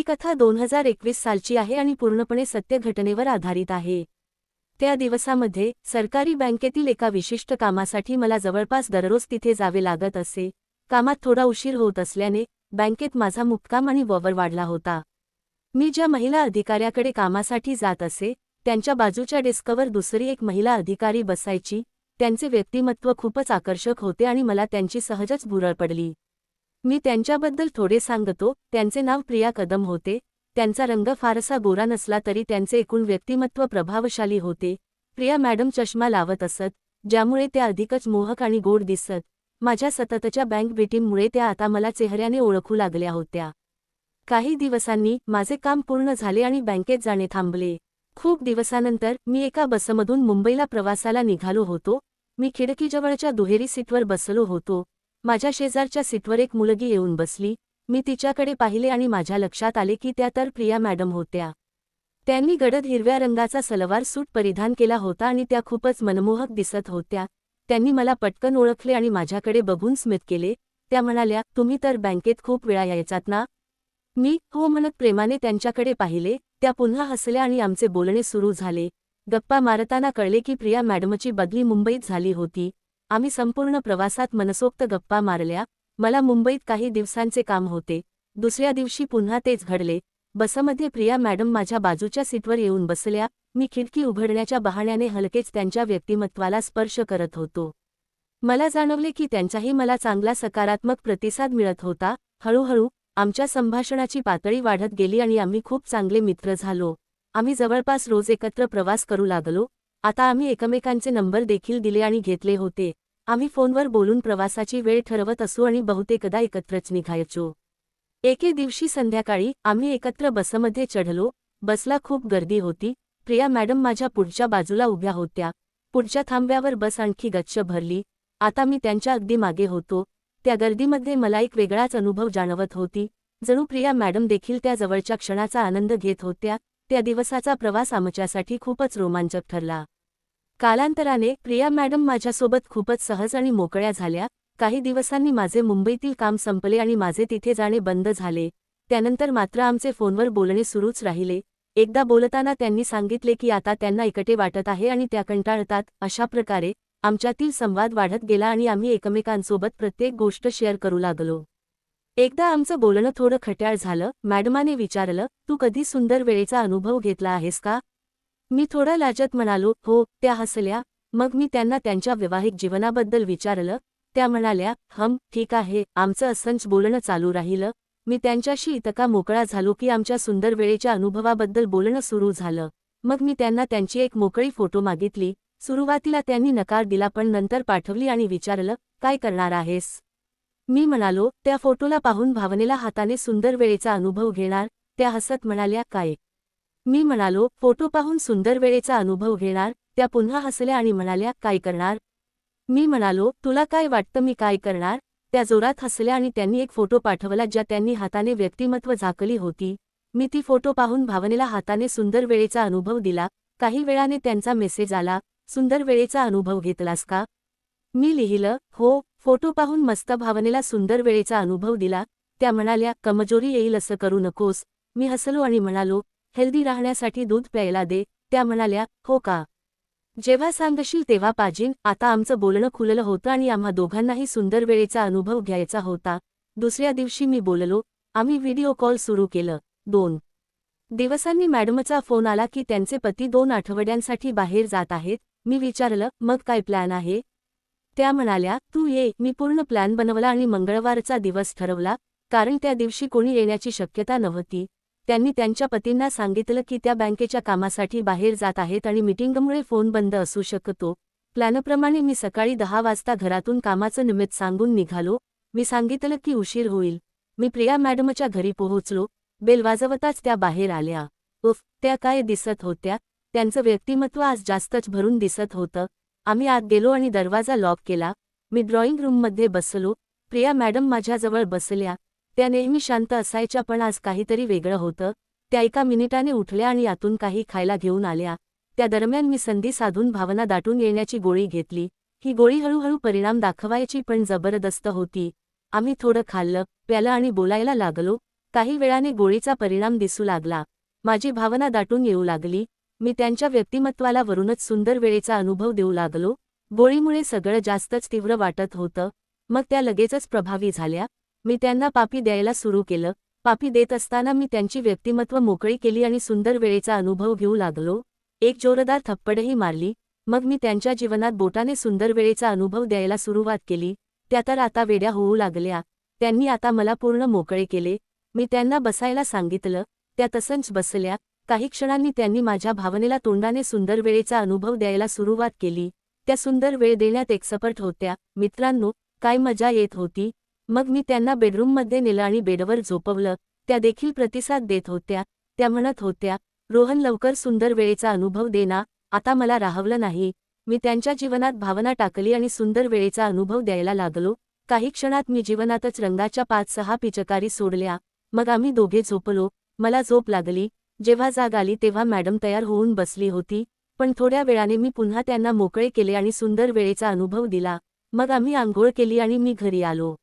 ही कथा 2021 सालची आहे आणि पूर्णपणे सत्य घटनेवर आधारित आहे। त्या दिवसामध्ये सरकारी बँकेतील एका विशिष्ट कामासाठी मला जवळपास दररोज तिथे जावे लागत असे। कामात थोडा उशीर होत असल्याने बँकेत माझा मुक्काम आणि वावर वाढला होता। मी ज्या महिला अधिकाऱ्याकडे कामासाठी जात असे त्यांच्या बाजूच्या डेस्कवर दुसरी एक महिला अधिकारी बसायची। त्यांचे व्यक्तिमत्व खूपच आकर्षक होते आणि मला त्यांची सहजच भुरळ पडली। मी त्यांच्याबद्दल थोडे सांगतो। त्यांचे नाव प्रिया कदम होते। त्यांचा रंग फारसा गोरा नसला तरी त्यांचे एकूण व्यक्तिमत्व प्रभावशाली होते। प्रिया मॅडम चष्मा लावत असत, ज्यामुळे त्या अधिकच मोहक आणि गोड दिसत। माझ्या सततच्या बँक भेटींमुळे त्या आता मला चेहऱ्याने ओळखू लागल्या होत्या। काही दिवसांनी माझे काम पूर्ण झाले आणि बँकेत जाणे थांबले। खूप दिवसानंतर मी एका बसमधून मुंबईला प्रवासाला निघालो होतो। मी खिडकीजवळच्या दुहेरी सीटवर बसलो होतो। माझ्या शेजारच्या सीटवर एक मुलगी येऊन बसली। मी तिच्याकडे पाहिले आणि माझ्या लक्षात आले की त्या तर प्रिया मॅडम होत्या। त्यांनी गडद हिरव्या रंगाचा सलवार सूट परिधान केला होता आणि त्या खूपच मनमोहक दिसत होत्या। त्यांनी मला पटकन ओळखले आणि माझ्याकडे बघून स्मित केले। त्या म्हणाल्या, तुम्ही तर बँकेत खूप वेळा यायचात ना? मी हो म्हणत प्रेमाने त्यांच्याकडे पाहिले। त्या पुन्हा हसल्या आणि आमचे बोलणे सुरू झाले। गप्पा मारताना कळले की प्रिया मॅडमची बदली मुंबईत झाली होती। आम्ही संपूर्ण प्रवासात मनसोक्त गप्पा मारल्या। मला मुंबईत काही दिवसांचे काम होते। दुसऱ्या दिवशी पुन्हा तेच घडले। बसमध्ये प्रिया मॅडम माझ्या बाजूच्या सीटवर येऊन बसल्या। मी खिडकी उघडण्याच्या बहाण्याने हलकेच त्यांच्या व्यक्तिमत्वाला स्पर्श करत होतो। मला जाणवले की त्यांचाही मला चांगला सकारात्मक प्रतिसाद मिळत होता। हळूहळू आमच्या संभाषणाची पातळी वाढत गेली आणि आम्ही खूप चांगले मित्र झालो। आम्ही जवळपास रोज एकत्र प्रवास करू लागलो। आता आम्ही एकमेकांचे नंबर देखील दिले आणि घेतले होते। आम्ही फोनवर बोलून प्रवासाची वेळ ठरवत असू आणि बहुतेकदा एकत्रच निघायचो। एके दिवशी संध्याकाळी आम्ही एकत्र बसमध्ये चढलो। बसला खूप गर्दी होती। प्रिया मॅडम माझ्या पुढच्या बाजूला उभ्या होत्या। पुढच्या थांब्यावर बस आणखी गच्च भरली। आता मी त्यांच्या अगदी मागे होतो। त्या गर्दीमध्ये मला एक वेगळाच अनुभव जाणवत होती। जणू प्रिया मॅडम देखील त्या जवळच्या क्षणाचा आनंद घेत होत्या। त्या दिवसाचा प्रवास आमच्यासाठी खूपच रोमांचक ठरला। कालांतराने प्रिया मॅडम माझ्यासोबत खूपच सहज आणि मोकळ्या झाल्या। काही दिवसांनी माझे मुंबईतील काम संपले आणि माझे तिथे जाणे बंद झाले। त्यानंतर मात्र आमचे फोनवर बोलणे सुरूच राहिले। एकदा बोलताना त्यांनी सांगितले की आता त्यांना एकटे वाटत आहे आणि त्या कंटाळतात। अशा प्रकारे आमच्यातील संवाद वाढत गेला आणि आम्ही एकमेकांसोबत प्रत्येक गोष्ट शेअर करू लागलो। एकदा आमचं बोलणं थोडं खट्याळ झालं। मॅडमाने विचारलं, तू कधी सुंदर वेळेचा अनुभव घेतला आहेस का? मी थोडा लाजत म्हणालो, हो। त्या हसल्या। मग मी त्यांना त्यांच्या वैवाहिक जीवनाबद्दल विचारलं। त्या म्हणाल्या, ठीक आहे। आमचं असंच बोलणं चालू राहिलं। मी त्यांच्याशी इतका मोकळा झालो की आमच्या सुंदर वेळेच्या अनुभवाबद्दल बोलणं सुरू झालं। मग मी त्यांना त्यांची एक मोकळी फोटो मागितली। सुरुवातीला त्यांनी नकार दिला, पण नंतर पाठवली आणि विचारलं, काय करणार आहेस? मी म्हणालो, त्या फोटोला पाहून भावनेला हाताने सुंदर वेळेचा अनुभव घेणार। त्या हसत म्हणाल्या, काय? मी म्हणालो, फोटो पाहून सुंदर वेळेचा अनुभव घेणार। त्या पुन्हा हसल्या आणि म्हणाल्या, काय करणार? मी म्हणालो, तुला काय वाटतं मी काय करणार? त्या जोरात हसल्या आणि त्यांनी एक फोटो पाठवला ज्या त्यांनी हाताने व्यक्तिमत्व झाकली होती। मी ती फोटो पाहून भावनेला हाताने सुंदर वेळेचा अनुभव दिला। काही वेळाने त्यांचा मेसेज आला, सुंदर वेळेचा अनुभव घेतलास का? मी लिहिलं, हो। फोटो पाहून मस्त भावनेला सुंदर वेळेचा अनुभव दिला। त्या म्हणाल्या, कमजोरी येईल असं करू नकोस। मी हसलो आणि म्हणालो, हेल्दी राहण्यासाठी दूध प्यायला दे। त्या म्हणाल्या, हो का? जेव्हा सांगशील तेव्हा पाजीन। आता आमचं बोलणं खुललं होतं आणि आम्हा दोघांनाही सुंदर वेळेचा अनुभव घ्यायचा होता। दुसऱ्या दिवशी मी बोललो। आम्ही व्हिडिओ कॉल सुरू केलं। 2 दिवसांनी मॅडमचा फोन आला की त्यांचे पती 2 आठवड्यांसाठी बाहेर जात आहेत। मी विचारलं, मग काय प्लॅन आहे? त्या म्हणाल्या, तू ये। मी पूर्ण प्लॅन बनवला आणि मंगळवारचा दिवस ठरवला, कारण त्या दिवशी कोणी येण्याची शक्यता नव्हती। त्यांनी त्यांच्या पतींना सांगितलं की त्या बँकेच्या कामासाठी बाहेर जात आहेत आणि मीटिंगमुळे फोन बंद असू शकतो। प्लॅनप्रमाणे मी सकाळी 10 वाजता घरातून कामाचं निमित्त सांगून निघालो। मी सांगितलं की उशीर होईल। मी प्रिया मॅडमच्या घरी पोहोचलो। बेल वाजवताच त्या बाहेर आल्या। त्या काय दिसत होत्या। त्यांचं व्यक्तिमत्व आज जास्तच भरून दिसत होतं। आम्ही आत गेलो आणि दरवाजा लॉक केला। मी ड्रॉइंग रूममध्ये बसलो। प्रिया मॅडम माझ्याजवळ बसल्या। त्या नेहमी शांत असायच्या, पण आज काहीतरी वेगळं होतं। त्या एका मिनिटाने उठल्या आणि आतून काही खायला घेऊन आल्या। त्या दरम्यान मी संधी साधून भावना दाटून येण्याची गोळी घेतली। ही गोळी हळूहळू परिणाम दाखवायची, पण जबरदस्त होती। आम्ही थोडं खाल्लं, प्यालं आणि बोलायला लागलो। काही वेळाने गोळीचा परिणाम दिसू लागला. माझी भावना दाटून येऊ लागली. मी त्यांच्या व्यक्तिमत्वाला वरूनच सुंदर वेळेचा अनुभव देऊ लागलो. गोळीमुळे सगळं जास्तच तीव्र वाटत होतं. मग त्या लगेचच प्रभावी झाल्या. मी त्यांना पापी द्यायला सुरू केलं. पापी देत असताना मी त्यांची व्यक्तिमत्व मोकळी केली आणि सुंदर वेळेचा अनुभव घेऊ लागलो. एक जोरदार थप्पडही मारली. मग मी त्यांच्या जीवनात बोटाने सुंदर वेळेचा अनुभव द्यायला सुरुवात केली. त्या तर आता वेड्या होऊ लागल्या. त्यांनी आता मला पूर्ण मोकळे केले. मी त्यांना बसायला सांगितलं. त्या तसंच बसल्या. काही क्षणांनी त्यांनी माझ्या भावनेला तोंडाने सुंदर वेळेचा अनुभव द्यायला सुरुवात केली. त्या सुंदर वेळ देण्यात एक्सपर्ट होत्या. मित्रांनो, काय मजा येत होती. मग मी त्यांना बेडरूममध्ये नेलं आणि बेडवर झोपवलं. त्या देखील प्रतिसाद देत होत्या. त्या म्हणत होत्या, रोहन लवकर सुंदर वेळेचा अनुभव दे ना. आता मला राहवलं नाही. मी त्यांच्या जीवनात भावना टाकली आणि सुंदर वेळेचा अनुभव द्यायला लागलो. काही क्षणात मी जीवनातच रंगाच्या 5-6 पिचकारी सोडल्या. मग आम्ही दोघे झोपलो. मला झोप लागली. जेव्हा जाग आली तेव्हा मॅडम तयार होऊन बसली होती. पण थोड्या वेळाने मी पुन्हा त्यांना मोकळे केले आणि सुंदर वेळेचा अनुभव दिला. मग आम्ही आंघोळ केली आणि मी घरी आलो.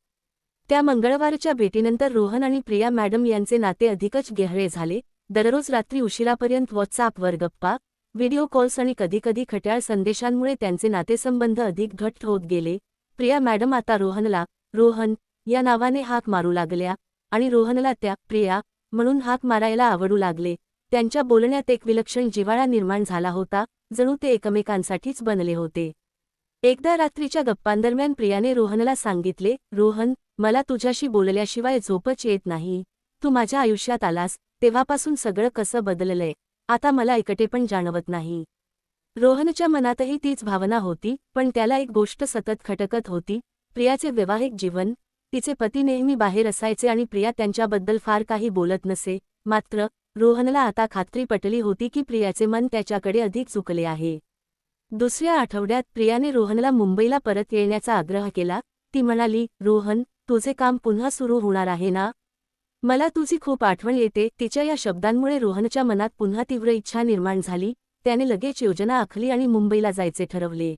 त्या मंगळवारच्या भेटीनंतर रोहन आणि प्रिया मॅडम यांचे नाते अधिकच गहरे झाले. दररोज रात्री उशिरापर्यंत व्हॉट्सअपवर गप्पा, व्हिडिओ कॉल्स आणि कधीकधी खट्याळ संदेशांमुळे त्यांचे नातेसंबंध अधिक घट्ट होत गेले. प्रिया मॅडम आता रोहनला रोहन या नावाने हाक मारू लागल्या आणि रोहनला त्या प्रिया म्हणून हाक मारायला आवडू लागले. त्यांच्या बोलण्यात एक विलक्षण जिव्हाळा निर्माण झाला होता. जणू ते एकमेकांसाठीच बनले होते. एकदा रात्रीच्या गप्पांदरम्यान प्रियाने रोहनला सांगितले, रोहन, मला तुझ्याशी बोलल्याशिवाय झोपच येत नाही. तू माझ्या आयुष्यात आलास तेव्हापासून सगळं कसं बदललंय. आता मला एकटेपण जाणवत नाही. रोहनच्या मनातही तीच भावना होती. पण त्याला एक गोष्ट सतत खटकत होती. प्रियाचे वैवाहिक जीवन. तिचे पती नेहमी बाहेर असायचे आणि प्रिया त्यांच्याबद्दल फार काही बोलत नसे. मात्र रोहनला आता खात्री पटली होती की प्रियाचे मन त्याच्याकडे अधिक झुकले आहे. दुसऱ्या आठवड्यात प्रियाने रोहनला मुंबईला परत येण्याचा आग्रह केला. ती म्हणाली, रोहन, तुझे काम पुन्हा सुरू होणार आहे ना. मला तुझी खूप आठवण येते. तिच्या या शब्दांमुळे रोहनच्या मनात पुन्हा तीव्र इच्छा निर्माण झाली. त्याने लगेच योजना आखली आणि मुंबईला जायचे ठरवले.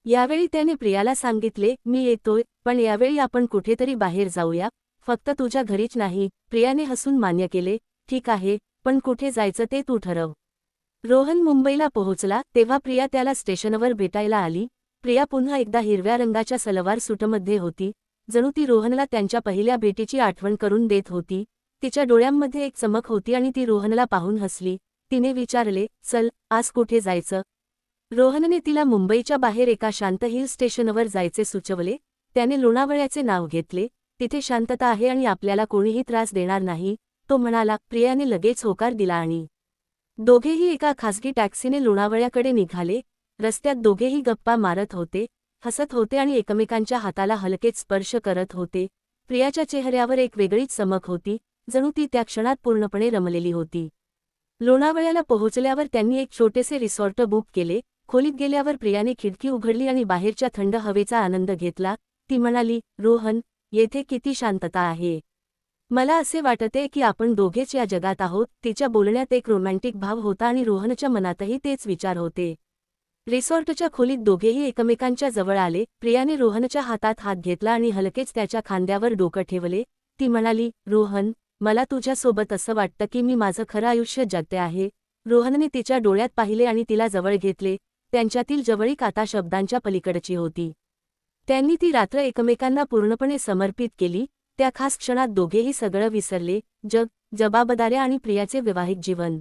यावेळी त्याने प्रियाला सांगितले, मी येतोय, पण यावेळी आपण कुठेतरी बाहेर जाऊया. फक्त तुझ्या घरीच नाही. प्रियाने हसून मान्य केले. ठीक आहे, पण कुठे जायचं ते तू ठरव. रोहन मुंबईला पोहोचला तेव्हा प्रिया त्याला स्टेशनवर भेटायला आली. प्रिया पुन्हा एकदा हिरव्या रंगाच्या सलवार सूटमध्ये होती. जणू ती रोहनला त्यांच्या पहिल्या भेटीची आठवण करून देत होती. तिच्या डोळ्यांमध्ये एक चमक होती आणि ती रोहनला पाहून हसली. तिने विचारले, चल, आज कुठे जायचं. रोहनने तिला मुंबईच्या बाहेर एका शांत हिल स्टेशनवर जायचे सुचवले. त्याने लोणावळ्याचे नाव घेतले. तिथे शांतता आहे आणि आपल्याला कोणीही त्रास देणार नाही, तो म्हणाला. प्रियाने लगेच होकार दिला आणि दोघेही एका खासगी टॅक्सीने लोणावळ्याकडे निघाले. रस्त्यात दोघेही गप्पा मारत होते, हसत होते आणि एकमेकांच्या हाताला हलकेच स्पर्श करत होते. प्रियाच्या चेहऱ्यावर एक वेगळीच चमक होती. जणू ती त्या क्षणात पूर्णपणे रमलेली होती. लोणावळ्याला पोहोचल्यावर त्यांनी एक छोटेसे रिसॉर्ट बुक केले. खोलीत गेल्यावर प्रियाने खिडकी उघडली आणि बाहेरच्या थंड हवेचा आनंद घेतला. ती म्हणाली, रोहन, येथे किती शांतता आहे. मला असे वाटते की आपण दोघेच या जगात आहोत. तिच्या बोलण्यात एक रोमॅन्टिक भाव होता आणि रोहनच्या मनातही तेच विचार होते. रिसॉर्टच्या खोलीत दोघेही एकमेकांच्या जवळ आले. प्रियाने रोहनच्या हातात हात घेतला आणि हलकेच त्याच्या खांद्यावर डोकं ठेवले. ती म्हणाली, रोहन, मला तुझ्यासोबत असं वाटतं की मी माझं खरं आयुष्य जगते आहे. रोहनने तिच्या डोळ्यात पाहिले आणि तिला जवळ घेतले. त्यांच्यातील जवळीक आता शब्दांच्या पलीकडची होती. त्यांनी ती रात्र एकमेकांना पूर्णपणे समर्पित केली. त्या खास क्षणात दोघेही सगळं विसरले, जग, जबाबदाऱ्या आणि प्रियाचे वैवाहिक जीवन.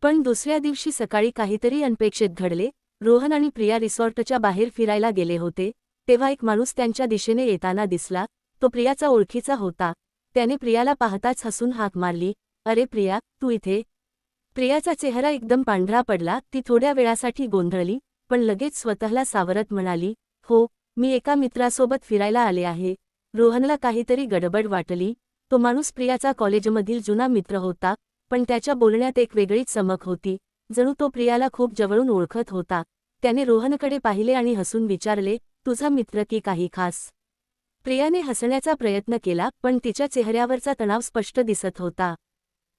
पण दुसऱ्या दिवशी सकाळी काहीतरी अनपेक्षित घडले. रोहन आणि प्रिया रिसॉर्टच्या बाहेर फिरायला गेले होते. तेव्हा एक माणूस त्यांच्या दिशेने येताना दिसला. तो प्रियाचा ओळखीचा होता. त्याने प्रियाला पाहताच हसून हाक मारली, अरे प्रिया, तू इथे. प्रियाचा चेहरा एकदम पांढरा पडला. ती थोड्या वेळासाठी गोंधळली, पण लगेच स्वतःला सावरत म्हणाली, हो, मी एका मित्रासोबत फिरायला आले आहे. रोहनला काहीतरी गडबड वाटली. तो माणूस प्रियाचा कॉलेजमधील जुना मित्र होता, पण त्याच्या बोलण्यात एक वेगळीच चमक होती. जणू तो प्रियाला खूप जवळून ओळखत होता. त्याने रोहनकडे पाहिले आणि हसून विचारले, तुझा मित्र की काही खास. प्रियाने हसण्याचा प्रयत्न केला, पण तिच्या चेहऱ्यावरचा तणाव स्पष्ट दिसत होता.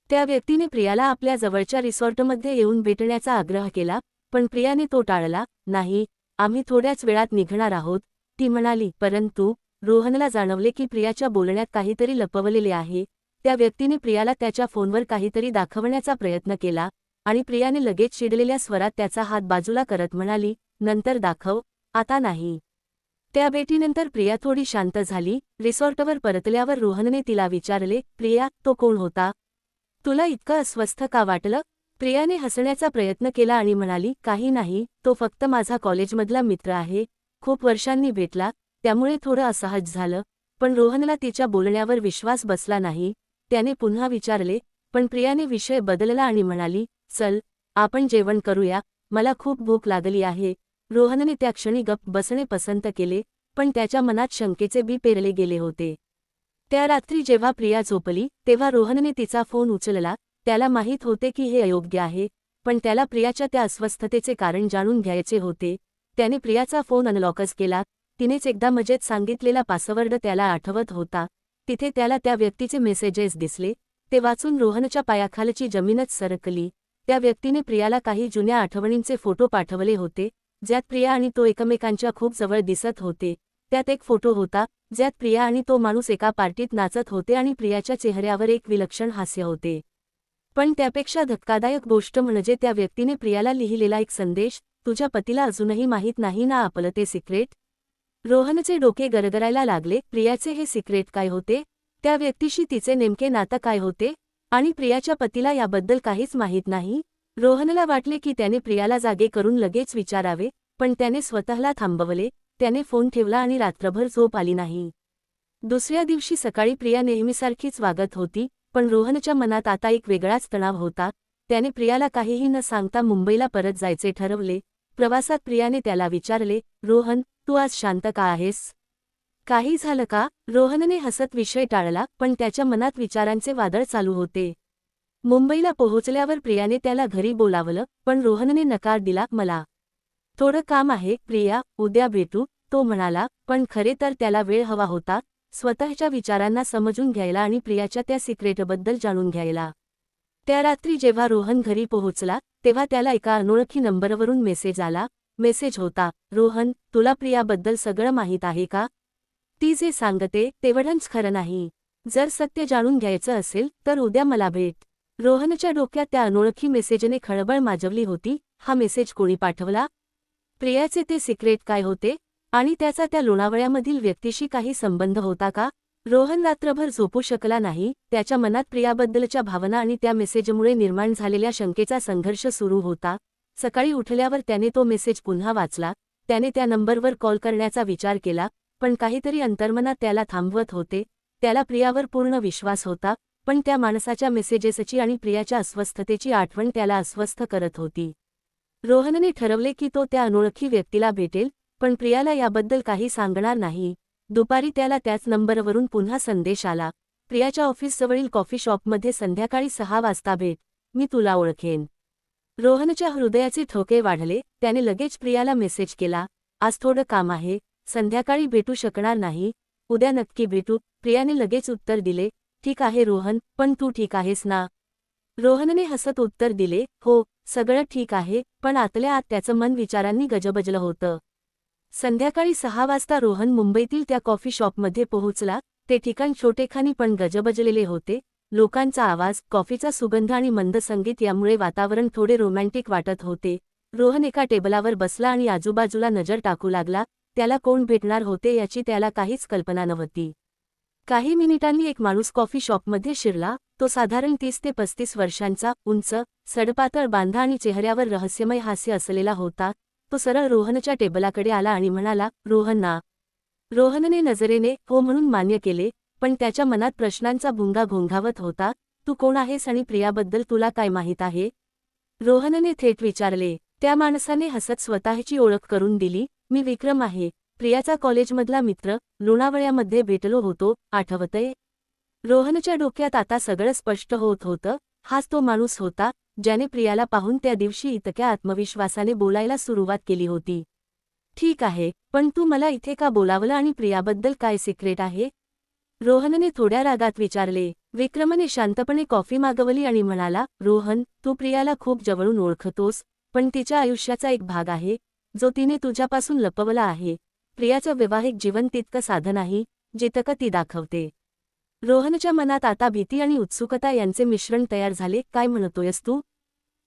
त्या व्यक्तीने प्रियाला आपल्या जवळच्या रिसॉर्टमध्ये येऊन भेटण्याचा आग्रह केला, पण प्रियाने तो टाळला. नाही, आम्ही थोड्याच वेळात निघणार आहोत, ती म्हणाली. परंतु रोहनला जाणवले की प्रियाच्या बोलण्यात काहीतरी लपवलेले आहे. त्या व्यक्तीने प्रियाला त्याच्या फोनवर काहीतरी दाखवण्याचा प्रयत्न केला आणि प्रियाने लगेच चिडलेल्या स्वरात त्याचा हात बाजूला करत म्हणाली, नंतर दाखव, आता नाही. त्या भेटीनंतर प्रिया थोडी शांत झाली. रिसॉर्टवर परतल्यावर रोहनने तिला विचारले, प्रिया, तो कोण होता? तुला इतकं अस्वस्थ का वाटलं? प्रियाने हसण्याचा प्रयत्न केला आणि म्हणाली, काही नाही, तो फक्त माझा कॉलेजमधला मित्र आहे. खूप वर्षांनी भेटला, त्यामुळे थोडं असहज झालं. पण रोहनला तिच्या बोलण्यावर विश्वास बसला नाही. त्याने पुन्हा विचारले, पण प्रियाने विषय बदलला आणि म्हणाली, चल, आपण जेवण करूया, मला खूप भूक लागली आहे. रोहनने त्या क्षणी गप्प बसणे पसंत केले, पण त्याच्या मनात शंकेचे बी पेरले गेले होते. त्या रात्री जेव्हा प्रिया झोपली तेव्हा रोहनने तिचा फोन उचलला. त्याला माहीत होते की हे अयोग्य आहे, पण त्याला प्रियाच्या त्या अस्वस्थतेचे कारण जाणून घ्यायचे होते. त्याने प्रियाचा फोन अनलॉकच केला. तिनेच एकदा मजेत सांगितलेला पासवर्ड त्याला आठवत होता. तिथे त्याला त्या व्यक्तीचे मेसेजेस दिसले. ते वाचून रोहनच्या पायाखालची जमीनच सरकली. त्या व्यक्तीने प्रियाला काही जुन्या आठवणींचे फोटो पाठवले होते, ज्यात प्रिया आणि तो एकमेकांच्या खूप जवळ दिसत होते. त्यात एक फोटो होता ज्यात प्रिया आणि तो माणूस एका पार्टीत नाचत होते आणि प्रियाच्या चेहऱ्यावर एक विलक्षण हास्य होते. पण त्यापेक्षा धक्कादायक गोष्ट म्हणजे त्या व्यक्तीने प्रियाला लिहिलेला एक संदेश, तुझ्या पतीला अजूनही माहीत नाही ना आपलं ते सिक्रेट? रोहनचे डोके गरगरायला लागले. प्रियाचे हे सिक्रेट काय होते? त्या व्यक्तीशी तिचे नेमके नातं काय होते? आणि प्रियाच्या पतीला याबद्दल काहीच माहीत नाही. रोहनला वाटले की त्याने प्रियाला जागे करून लगेच विचारावे, पण त्याने स्वतःला थांबवले. त्याने फोन ठेवला आणि रात्रभर झोप आली नाही. दुसऱ्या दिवशी सकाळी प्रिया नेहमीसारखीच वागत होती, पण रोहनच्या मनात आता एक वेगळाच तणाव होता. त्याने प्रियाला काहीही न सांगता मुंबईला परत जायचे ठरवले. प्रवासात प्रियाने त्याला विचारले, रोहन, तू आज शांत का आहेस? काही झालं का? रोहनने हसत विषय टाळला, पण त्याच्या मनात विचारांचे वादळ चालू होते. मुंबईला पोहोचल्यावर प्रियाने त्याला घरी बोलावलं, पण रोहनने नकार दिला. मला थोडं काम आहे प्रिया, उद्या भेटू, तो म्हणाला. पण खरे तर त्याला वेळ हवा होता, स्वतःच्या विचारांना समजून घ्यायला आणि प्रियाच्या त्या सिक्रेटबद्दल जाणून घ्यायला. त्या रात्री जेव्हा रोहन घरी पोहोचला तेव्हा त्याला एका अनोळखी नंबरवरून मेसेज आला. मेसेज होता, रोहन, तुला प्रियाबद्दल सगळं माहीत आहे का? ती जे सांगते तेवढंच खरं नाही. जर सत्य जाणून घ्यायचं असेल तर उद्या मला भेट. रोहनच्या डोक्यात त्या अनोळखी मेसेजने खळबळ माजवली होती. हा मेसेज कोणी पाठवला? प्रियाचे ते सिक्रेट काय होते? आणि त्याचा त्या लोणावळ्यामधील व्यक्तीशी काही संबंध होता का? रोहन रात्रभर झोपू शकला नाही. त्याच्या मनात प्रियाबद्दलच्या भावना आणि त्या मेसेजमुळे निर्माण झालेल्या शंकेचा संघर्ष सुरू होता. सकाळी उठल्यावर त्याने तो मेसेज पुन्हा वाचला. त्याने त्या नंबरवर कॉल करण्याचा विचार केला, पण काहीतरी अंतर्मनात त्याला थांबवत होते. त्याला प्रियावर पूर्ण विश्वास होता, पण त्या माणसाच्या मेसेजेसची आणि प्रियाच्या अस्वस्थतेची आठवण त्याला अस्वस्थ करत होती. रोहनने ठरवले की तो त्या अनोळखी व्यक्तीला भेटेल, पण प्रियाला याबद्दल काही सांगणार नाही. दुपारी त्याला त्याच नंबरवरून पुन्हा संदेश आला, प्रियाच्या ऑफिसजवळील कॉफी शॉपमध्ये संध्याकाळी 6 वाजता भेट, मी तुला ओळखेन. रोहनच्या हृदयाचे ठोके वाढले. त्याने लगेच प्रियाला मेसेज केला, आज थोडं काम आहे, संध्याकाळी भेटू शकणार नाही, उद्या नक्की भेटू. प्रियाने लगेच उत्तर दिले, ठीक आहे रोहन, पण तू ठीक आहेस ना? रोहनने हसत उत्तर दिले, हो, सगळं ठीक आहे, पण आतल्या आत त्याचं मन विचारांनी गजबजलं होतं. संध्याकाळी 6 वाजता रोहन मुंबईतील त्या कॉफी शॉपमध्ये पोहोचला. ते ठिकाण छोटेखानी पण गजबजलेले होते. लोकांचा आवाज, कॉफीचा सुगंध आणि मंद संगीत यामुळे वातावरण थोडे रोमॅन्टिक वाटत होते. रोहन एका टेबलावर बसला आणि आजूबाजूला नजर टाकू लागला. त्याला कोण भेटणार होते याची त्याला काहीच कल्पना नव्हती. काही मिनिटांनी एक माणूस कॉफी शॉपमध्ये शिरला. तो साधारण 30 ते 35 वर्षांचा, उंच, सडपातळ बांधा आणि चेहऱ्यावर रहस्यमय हास्य असलेला होता. तो सरळ रोहनच्या टेबलाकडे आला आणि म्हणाला, रोहन ना? रोहनने नजरेने हो म्हणून मान्य केले, पण त्याच्या मनात प्रश्नांचा भुंगा घोंघावत होता. तू कोण आहेस आणि प्रियाबद्दल तुला काय माहीत आहे? रोहनने थेट विचारले. त्या माणसाने हसत स्वतःची ओळख करून दिली, मी विक्रम आहे, प्रियाचा कॉलेजमधला मित्र, लोणावळ्यामध्ये भेटलो होतो, आठवतंय? रोहनच्या डोक्यात आता सगळं स्पष्ट होत होतं. हाच तो माणूस होता ज्याने प्रियाला पाहून त्या दिवशी इतक्या आत्मविश्वासाने बोलायला सुरुवात केली होती. ठीक आहे, पण तू मला इथे का बोलावलं आणि प्रियाबद्दल काय सिक्रेट आहे? रोहनने थोड्या रागात विचारले. विक्रमने शांतपणे कॉफी मागवली आणि म्हणाला, रोहन, तू प्रियाला खूप जवळून ओळखतोस, पण तिच्या आयुष्याचा एक भाग आहे जो तिने तुझ्यापासून लपवला आहे. प्रियाचं वैवाहिक जीवन तितकं साधं नाही जितकं ती दाखवते. रोहनच्या मनात आता भीती आणि उत्सुकता यांचे मिश्रण तयार झाले. काय म्हणतोयस तू?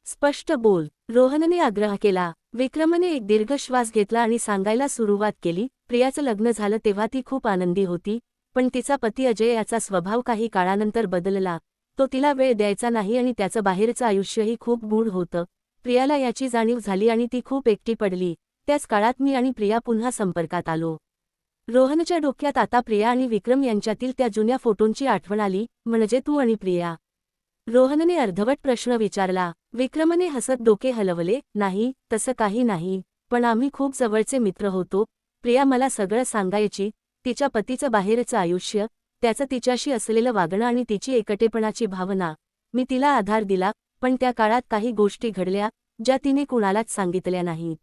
स्पष्ट बोल, रोहनने आग्रह केला. विक्रमने एक दीर्घ श्वास घेतला आणि सांगायला सुरुवात केली. प्रियाचं लग्न झालं तेव्हा ती खूप आनंदी होती, पण तिचा पती अजय याचा स्वभाव काही काळानंतर बदलला. तो तिला वेळ द्यायचा नाही आणि त्याचं बाहेरचं आयुष्यही खूप गूढ होतं. प्रियाला याची जाणीव झाली आणि ती खूप एकटी पडली. त्याच काळात मी आणि प्रिया पुन्हा संपर्कात आलो. रोहनच्या डोक्यात आता प्रिया आणि विक्रम यांच्यातील त्या जुन्या फोटोंची आठवण आली. म्हणजे तू आणि प्रिया? रोहनने अर्धवट प्रश्न विचारला. विक्रमने हसत डोके हलवले. नाही, तसं काही नाही, पण आम्ही खूप जवळचे मित्र होतो. प्रिया मला सगळं सांगायची, तिच्या पतीचं बाहेरचं आयुष्य, त्याचं तिच्याशी असलेलं वागणं आणि तिची एकटेपणाची भावना. मी तिला आधार दिला, पण त्या काळात काही गोष्टी घडल्या, ज्या तिने कुणालाच सांगितल्या नाहीत.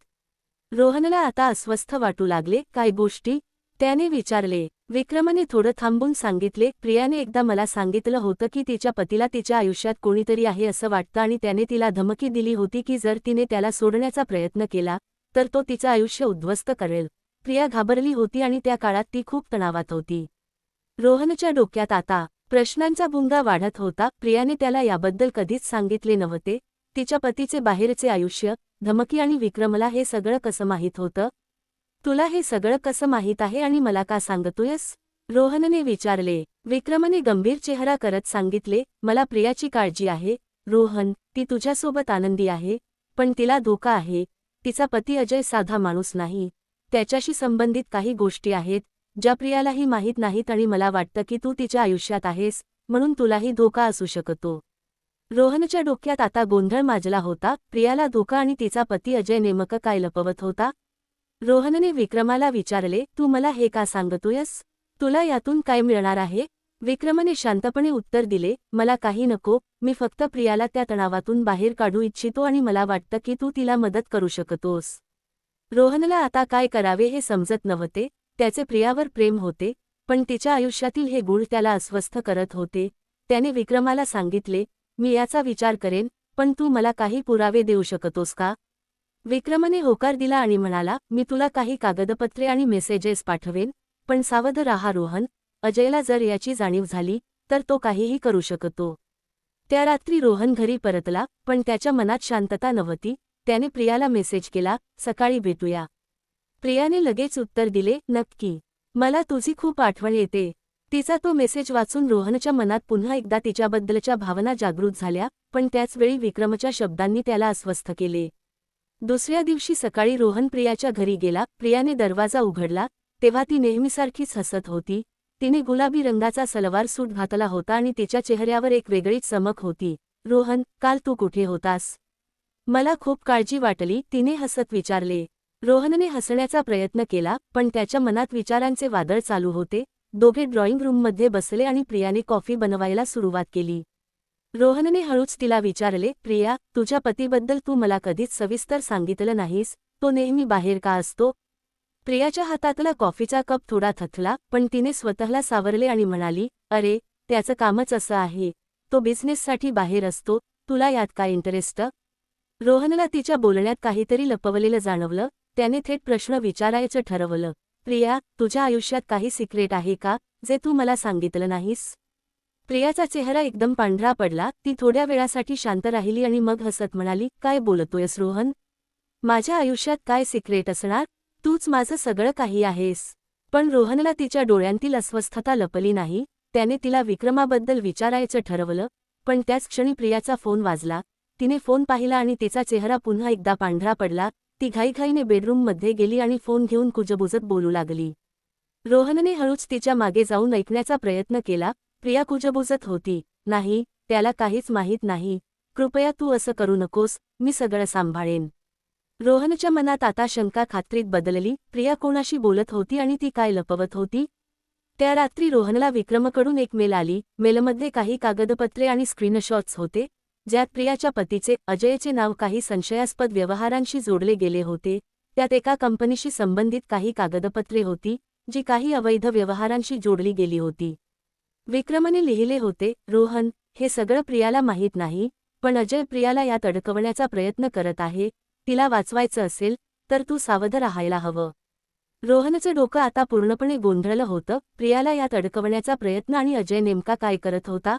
रोहनला आता अस्वस्थ वाटू लागले. काय गोष्टी? त्याने विचारले. विक्रमने थोडं थांबून सांगितले. प्रियाने एकदा मला सांगितलं होतं की तिच्या पतीला तिच्या आयुष्यात कोणीतरी आहे असं वाटतं आणि त्याने तिला धमकी दिली होती की जर तिने त्याला सोडण्याचा प्रयत्न केला तर तो तिचं आयुष्य उद्ध्वस्त करेल. प्रिया घाबरली होती आणि त्या काळात ती खूप तणावात होती. रोहनच्या डोक्यात आता प्रश्नांचा भुंगा वाढत होता. प्रियाने त्याला याबद्दल कधीच सांगितले नव्हते. तिच्या पतीचे बाहेरचे आयुष्य, धमकी आणि विक्रमला हे सगळं कसं माहीत होतं? तुला हे सगळं कसं माहीत आहे आणि मला का सांगतोयस? रोहनने विचारले. विक्रमने गंभीर चेहरा करत सांगितले. मला प्रियाची काळजी आहे रोहन. ती तुझ्यासोबत आनंदी आहे, पण तिला धोका आहे. तिचा पती अजय साधा माणूस नाही. त्याच्याशी संबंधित काही गोष्टी आहेत ज्या प्रियालाही माहीत नाहीत आणि मला वाटतं की तू तिच्या आयुष्यात आहेस, म्हणून तुलाही धोका असू शकतो. रोहनच्या डोक्यात आता गोंधळ माजला होता. प्रियाला धोका आणि तिचा पती अजय नेमकं काय लपवत होता? रोहनने विक्रमाला विचारले. तू मला हे का सांगतोयस? तुला यातून काय मिळणार आहे? विक्रमने शांतपणे उत्तर दिले. मला काही नको. मी फक्त प्रियाला त्या तणावातून बाहेर काढू इच्छितो आणि मला वाटतं की तू तिला मदत करू शकतोस. रोहनला आता काय करावे हे समजत नव्हते. त्याचे प्रियावर प्रेम होते, पण तिच्या आयुष्यातील हे गुण त्याला अस्वस्थ करत होते. त्याने विक्रमाला सांगितले. मी याचा विचार करेन, पण तू मला काही पुरावे देऊ शकतोस का? विक्रमने होकार दिला आणि म्हणाला. मी तुला काही कागदपत्रे आणि मेसेजेस पाठवेन, पण सावध राहा रोहन. अजयला जर याची जाणीव झाली तर तो काहीही करू शकतो. त्या रात्री रोहन घरी परतला, पण त्याच्या मनात शांतता नव्हती. त्याने प्रियाला मेसेज केला. सकाळी भेटूया. प्रियाने लगेच उत्तर दिले. नक्की. मला तुझी खूप आठवण येते. तिचा तो मेसेज वाचून रोहनच्या मनात पुन्हा एकदा तिच्याबद्दलच्या भावना जागृत झाल्या, पण त्याच वेळी विक्रमच्या शब्दांनी त्याला अस्वस्थ केले. दुसऱ्या दिवशी सकाळी रोहन प्रियाच्या घरी गेला. प्रियाने दरवाजा उघडला तेव्हा ती नेहमीसारखीच हसत होती. तिने गुलाबी रंगाचा सलवार सूट घातला होता आणि तिच्या चेहऱ्यावर एक वेगळीच चमक होती. रोहन, काल तू कुठे होतास? मला खूप काळजी वाटली, तिने हसत विचारले. रोहनने हसण्याचा प्रयत्न केला, पण त्याच्या मनात विचारांचे वादळ चालू होते. दोघे ड्रॉइंग रूममध्ये बसले आणि प्रियाने कॉफी बनवायला सुरुवात केली. रोहनने हळूच तिला विचारले. प्रिया, तुझ्या पतीबद्दल तू मला कधीच सविस्तर सांगितलं नाहीस. तो नेहमी बाहेर का असतो? प्रियाच्या हातातला कॉफीचा कप थोडा थकला, पण तिने स्वतःला सावरले आणि म्हणाली. अरे, त्याचं कामच असं आहे. तो बिझनेससाठी बाहेर असतो. तुला यात काय इंटरेस्ट? रोहनला तिच्या बोलण्यात काहीतरी लपवलेलं जाणवलं. त्याने थेट प्रश्न विचारायचं ठरवलं. प्रिया, तुझ्या आयुष्यात काही सिक्रेट आहे का, जे तू मला सांगितलं नाहीस? प्रियाचा चेहरा एकदम पांढरा पडला. ती थोड्या वेळासाठी शांत राहिली आणि मग हसत म्हणाली. काय बोलतोयस रोहन? माझ्या आयुष्यात काय सिक्रेट असणार? तूच माझं सगळं काही आहेस. पण रोहनला तिच्या डोळ्यांतील अस्वस्थता लपली नाही. त्याने तिला विक्रमाबद्दल विचारायचं ठरवलं, पण त्याच क्षणी प्रियाचा फोन वाजला. तिने फोन पाहिला आणि तिचा चेहरा पुन्हा एकदा पांढरा पडला. ती घाईघाईने बेडरूममध्ये गेली आणि फोन घेऊन कुजबुजत बोलू लागली. रोहनने हळूच तिच्या मागे जाऊन ऐकण्याचा प्रयत्न केला. प्रिया कुजबुजत होती. नाही, त्याला काहीच माहीत नाही. कृपया तू असं करू नकोस, मी सगळं सांभाळेन. रोहनच्या मनात आता शंका खात्रीत बदलली. प्रिया कोणाशी बोलत होती आणि ती काय लपवत होती? त्या रात्री रोहनला विक्रमकडून एक मेल आली. मेलमध्ये काही कागदपत्रे आणि स्क्रीनशॉट्स होते, ज्यात प्रियाच्या पतीचे, अजयचे नाव काही संशयास्पद व्यवहारांशी जोडले गेले होते. त्यात एका कंपनीशी संबंधित काही कागदपत्रे होती, जी काही अवैध व्यवहारांशी जोडली गेली होती. विक्रमने लिहिले होते. रोहन, हे सगळं प्रियाला माहीत नाही, पण अजय प्रियाला यात अडकवण्याचा प्रयत्न करत आहे. तिला वाचवायचं असेल तर तू सावध राहायला हवं. रोहनचं डोकं आता पूर्णपणे गोंधळलं होतं. प्रियाला यात अडकवण्याचा प्रयत्न आणि अजय नेमका काय करत होता?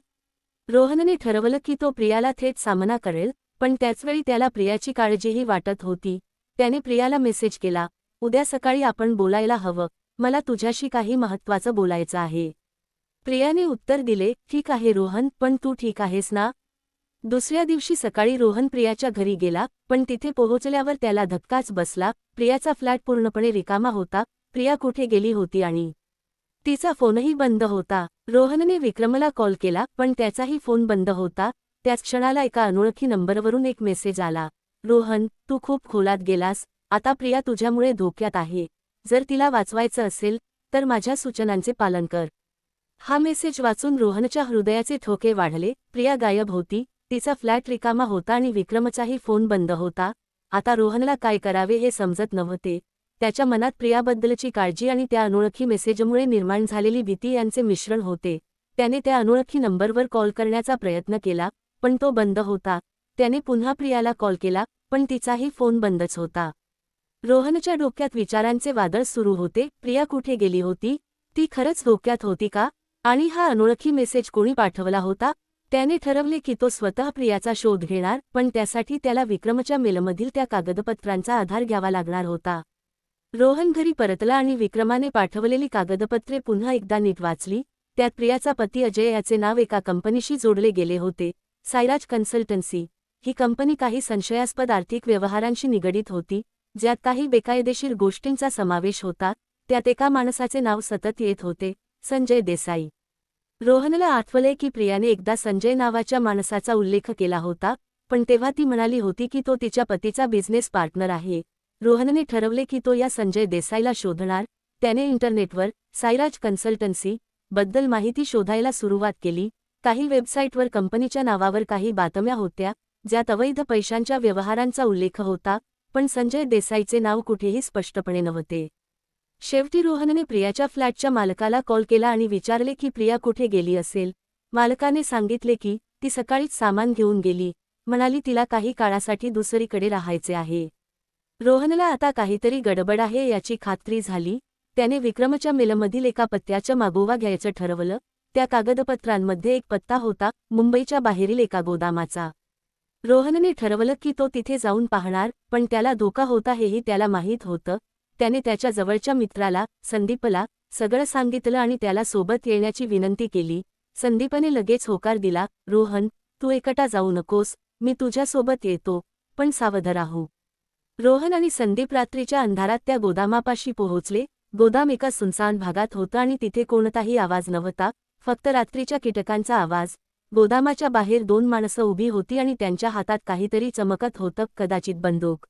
रोहनने ठरवलं की तो प्रियाला थेट सामना करेल, पण त्याचवेळी त्याला प्रियाची काळजीही वाटत होती. त्याने प्रियाला मेसेज केला, उद्या सकाळी आपण बोलायला हवं, मला तुझ्याशी काही महत्त्वाचं बोलायचं आहे. प्रियाने उत्तर दिले, ठीक आहे रोहन, पण तू ठीक आहेस ना? दुसऱ्या दिवशी सकाळी रोहन प्रियाच्या घरी गेला, पण तिथे पोहोचल्यावर त्याला धक्काच बसला. प्रियाचा फ्लॅट पूर्णपणे रिकामा होता. प्रिया कुठे गेली होती आणि तिचा फोनही बंद होता. रोहनने विक्रमला कॉल केला, पण त्याचाही फोन बंद होता. त्याच क्षणाला एका अनोळखी नंबरवरून एक मेसेज आला, रोहन, तू खूप खोलात गेलास, आता प्रिया तुझ्यामुळे धोक्यात आहे. जर तिला वाचवायचं असेल तर माझ्या सूचनांचे पालन कर. हा मेसेज वाचून रोहनच्या हृदयाचे ठोके वाढले. प्रिया गायब होती, तिचा फ्लॅट रिकामा होता आणि विक्रमचाही फोन बंद होता. आता रोहनला काय करावे हे समजत नव्हते. त्याच्या मनात प्रियाबद्दलची काळजी आणि त्या अनोळखी मेसेजमुळे निर्माण झालेली भीती यांचे मिश्रण होते. त्याने त्या अनोळखी नंबरवर कॉल करण्याचा प्रयत्न केला, पण तो बंद होता. त्याने पुन्हा प्रियाला कॉल केला, पण तिचाही फोन बंदच होता. रोहनच्या डोक्यात विचारांचे वादळ सुरू होते. प्रिया कुठे गेली होती? ती खरंच धोक्यात होती का? आणि हा अनोळखी मेसेज कोणी पाठवला होता? त्याने ठरवले की तो स्वतः प्रियाचा शोध घेणार, पण त्यासाठी त्याला विक्रमच्या मेलमधील त्या कागदपत्रांचा आधार घ्यावा लागणार होता. रोहन घरी परतला आणि विक्रमाने पाठवलेली कागदपत्रे पुन्हा एकदा नीट वाचली. त्यात प्रियाचा पती अजय याचे नाव एका कंपनीशी जोडले गेले होते, सायराज कन्सल्टन्सी. ही कंपनी काही संशयास्पद आर्थिक व्यवहारांशी निगडीत होती, ज्यात काही बेकायदेशीर गोष्टींचा समावेश होता. त्यात एका माणसाचे नाव सतत येत होते, संजय देसाई. रोहनला आठवले की प्रियाने एकदा संजय नावाच्या माणसाचा उल्लेख केला होता, पण तेव्हा ती म्हणाली होती की तो तिच्या पतीचा बिझनेस पार्टनर आहे. रोहनने ठरवले की तो या संजय देसाईला शोधणार. त्याने इंटरनेटवर सायराज कन्सल्टन्सी बद्दल माहिती शोधायला सुरुवात केली. काही वेबसाईटवर कंपनीच्या नावावर काही बातम्या होत्या, ज्यात अवैध पैशांच्या व्यवहारांचा उल्लेख होता, पण संजय देसाईचे नाव कुठेही स्पष्टपणे नव्हते. शेवटी रोहनने प्रियाच्या फ्लॅटच्या मालकाला कॉल केला आणि विचारले की प्रिया कुठे गेली असेल. मालकाने सांगितले की ती सकाळीच सामान घेऊन गेली, म्हणाली तिला काही काळासाठी दुसरीकडे राहायचे आहे. रोहनला आता काहीतरी गडबड आहे याची खात्री झाली. त्याने विक्रमच्या मेलमधील एका पत्त्याचा मागोवा घ्यायचं ठरवलं. त्या कागदपत्रांमध्ये एक पत्ता होता, मुंबईच्या बाहेरील एका गोदामाचा. रोहनने ठरवलं की तो तिथे जाऊन पाहणार, पण त्याला धोका होता हेही त्याला माहीत होतं. त्याने त्याच्या जवळच्या मित्राला, संदीपला, सगळं सांगितलं आणि त्याला सोबत येण्याची विनंती केली. संदीपने लगेच होकार दिला, रोहन, तू एकटा जाऊ नकोस, मी तुझ्यासोबत येतो, पण सावध राहू. रोहन आणि संदीप रात्रीच्या अंधारात त्या गोदामापाशी पोहोचले. गोदाम एका सुनसान भागात होतं आणि तिथे कोणताही आवाज नव्हता, फक्त रात्रीच्या कीटकांचा आवाज. गोदामाच्या बाहेर 2 माणसं उभी होती आणि त्यांच्या हातात काहीतरी चमकत होतं, कदाचित बंदूक.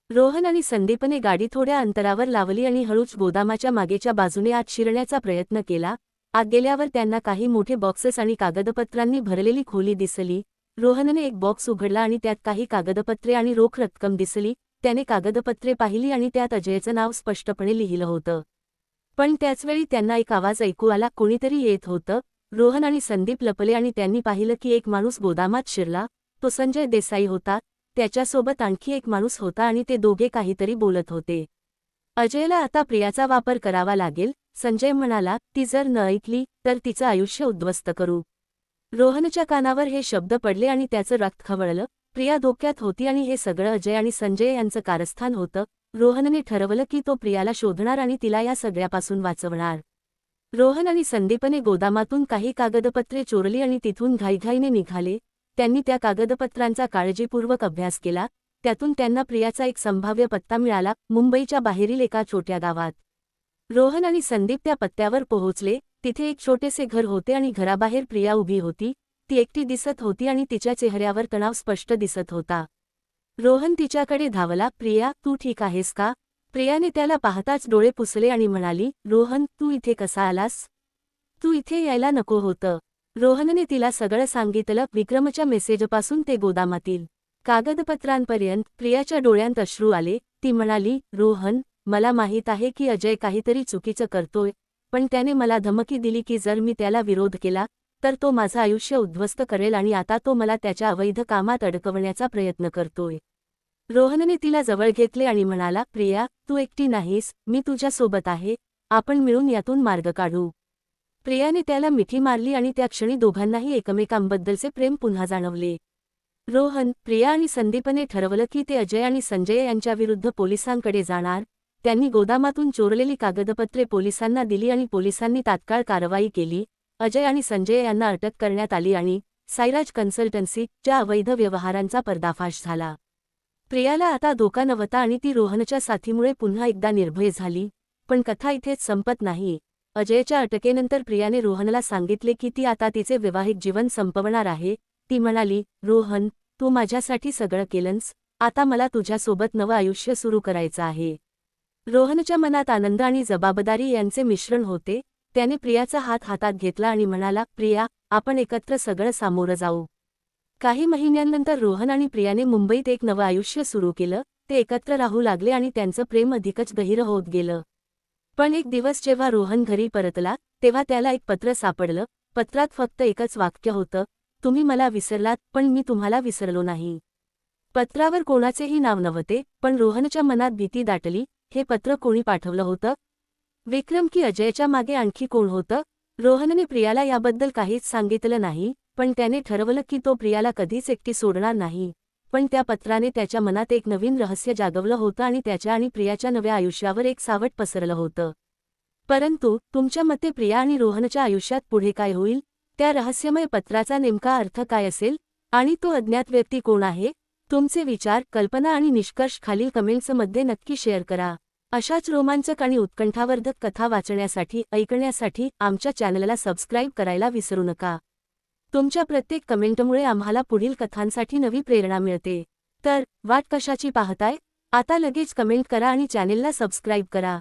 रोहन आणि संदीपने गाडी थोड्या अंतरावर लावली आणि हळूच गोदामाच्या मागेच्या बाजूने आत शिरण्याचा प्रयत्न केला. आत गेल्यावर त्यांना काही मोठे बॉक्सेस आणि कागदपत्रांनी भरलेली खोली दिसली. रोहनने एक बॉक्स उघडला आणि त्यात काही कागदपत्रे आणि रोख रक्कम दिसली. त्याने कागदपत्रे पाहिली आणि त्यात अजयचं नाव स्पष्टपणे लिहिलं होतं. पण त्याचवेळी त्यांना एक आवाज ऐकू आला, कोणीतरी येत होतं. रोहन आणि संदीप लपले आणि त्यांनी पाहिलं की एक माणूस गोदामात शिरला. तो संजय देसाई होता. त्याच्यासोबत आणखी एक माणूस होता आणि ते दोघे काहीतरी बोलत होते. अजयला आता प्रियाचा वापर करावा लागेल, संजय म्हणाला. ती जर न ऐकली तर तिचं आयुष्य उद्ध्वस्त करू. रोहनच्या कानावर हे शब्द पडले आणि त्याचं रक्त खवळलं. प्रिया धोक्यात होती आणि हे सगळं अजय आणि संजय यांचं कारस्थान होतं. रोहनने ठरवलं की तो प्रियाला शोधणार आणि तिला या सगळ्यापासून वाचवणार. रोहन आणि संदीपने गोदामातून काही कागदपत्रे चोरली आणि तिथून घाईघाईने निघाले. त्यांनी त्या कागदपत्रांचा काळजीपूर्वक अभ्यास केला. त्यातून त्यांना प्रियाचा एक संभाव्य पत्ता मिळाला, मुंबईच्या बाहेरील एका छोट्या गावात. रोहन आणि संदीप त्या पत्त्यावर पोहोचले. तिथे एक छोटेसे घर होते आणि घराबाहेर प्रिया उभी होती. ती एकटी दिसत होती आणि तिच्या चेहऱ्यावर तणाव स्पष्ट दिसत होता. रोहन तिच्याकडे धावला, प्रिया, तू ठीक आहेस का? प्रियाने त्याला पाहताच डोळे पुसले आणि म्हणाली, रोहन, तू इथे कसा आलास? तू इथे यायला नको होतं. रोहनने तिला सगळं सांगितलं, विक्रमच्या मेसेजपासून ते गोदामातील कागदपत्रांपर्यंत. प्रियाच्या डोळ्यांत अश्रू आले. ती म्हणाली, रोहन, मला माहीत आहे की अजय काहीतरी चुकीचं करतोय, पण त्याने मला धमकी दिली की जर मी त्याला विरोध केला तर तो माझं आयुष्य उद्ध्वस्त करेल आणि आता तो मला त्याच्या अवैध कामात अडकवण्याचा प्रयत्न करतोय. रोहनने तिला जवळ घेतले आणि म्हणाला, प्रिया, तू एकटी नाहीस, मी तुझ्यासोबत आहे, आपण मिळून यातून मार्ग काढू. प्रियाने त्याला मिठी मारली आणि त्या क्षणी दोघांनाही एकमेकांबद्दलचे प्रेम पुन्हा जाणवले. रोहन, प्रिया आणि संदीपने ठरवलं की ते अजय आणि संजय यांच्याविरुद्ध पोलिसांकडे जाणार. त्यांनी गोदामातून चोरलेली कागदपत्रे पोलिसांना दिली आणि पोलिसांनी तात्काळ कारवाई केली. अजय आणि संजय यांना अटक करण्यात आली आणि साईराज कन्सल्टन्सीच्या अवैध व्यवहारांचा पर्दाफाश झाला. प्रियाला आता धोका नव्हता आणि ती रोहनच्या साथीमुळे पुन्हा एकदा निर्भय झाली. पण कथा इथेच संपत नाही. अजयच्या अटकेनंतर प्रियाने रोहनला सांगितले की ती आता तिचे वैवाहिक जीवन संपवणार आहे. ती म्हणाली, रोहन, तू माझ्यासाठी सगळं केलंस, आता मला तुझ्यासोबत नवं आयुष्य सुरू करायचं आहे. रोहनच्या मनात आनंद आणि जबाबदारी यांचे मिश्रण होते. त्याने प्रियाचा हात हातात घेतला आणि म्हणाला, प्रिया, आपण एकत्र सगळं सामोरं जाऊ. काही महिन्यांनंतर रोहन आणि प्रियाने मुंबईत एक नवं आयुष्य सुरू केलं. ते एकत्र राहू लागले आणि त्यांचं प्रेम अधिकच गहिर होत गेलं. पण एक दिवस जेव्हा रोहन घरी परतला, तेव्हा त्याला एक पत्र सापडलं. पत्रात फक्त एकच वाक्य होतं, तुम्ही मला विसरलात, पण मी तुम्हाला विसरलो नाही. पत्रावर कोणाचेही नाव नव्हते, पण रोहनच्या मनात भीती दाटली. हे पत्र कोणी पाठवलं होतं? विक्रम की अजयच्या मागे आणखी कोण होतं? रोहनने प्रियाला याबद्दल काहीच सांगितलं नाही, पण त्याने ठरवलं की तो प्रियाला कधीच एकटी सोडणार नाही. पण त्या पत्राने त्याच्या मनात एक नवीन रहस्य जागवलं होतं आणि त्याच्या आणि प्रियाच्या नव्या आयुष्यावर एक सावट पसरलं होतं. परंतु तुमच्या मते प्रिया आणि रोहनच्या आयुष्यात पुढे काय होईल? त्या रहस्यमय पत्राचा नेमका अर्थ काय असेल? आणि तो अज्ञात व्यक्ती कोण आहे? तुमचे विचार, कल्पना आणि निष्कर्ष खालील कमेंट्समध्ये नक्की शेअर करा. अशाच रोमांचक आणि उत्कंठावर्धक कथा वाचण्यासाठी, ऐकण्यासाठी आमच्या चॅनलला सबस्क्राईब करायला विसरू नका. तुमच्या प्रत्येक कमेंटमुळे आम्हाला पुढील कथांसाठी नवी प्रेरणा मिळते. तर वाट कशाची पाहताय? आता लगेच कमेंट करा आणि चॅनेलला सबस्क्राईब करा.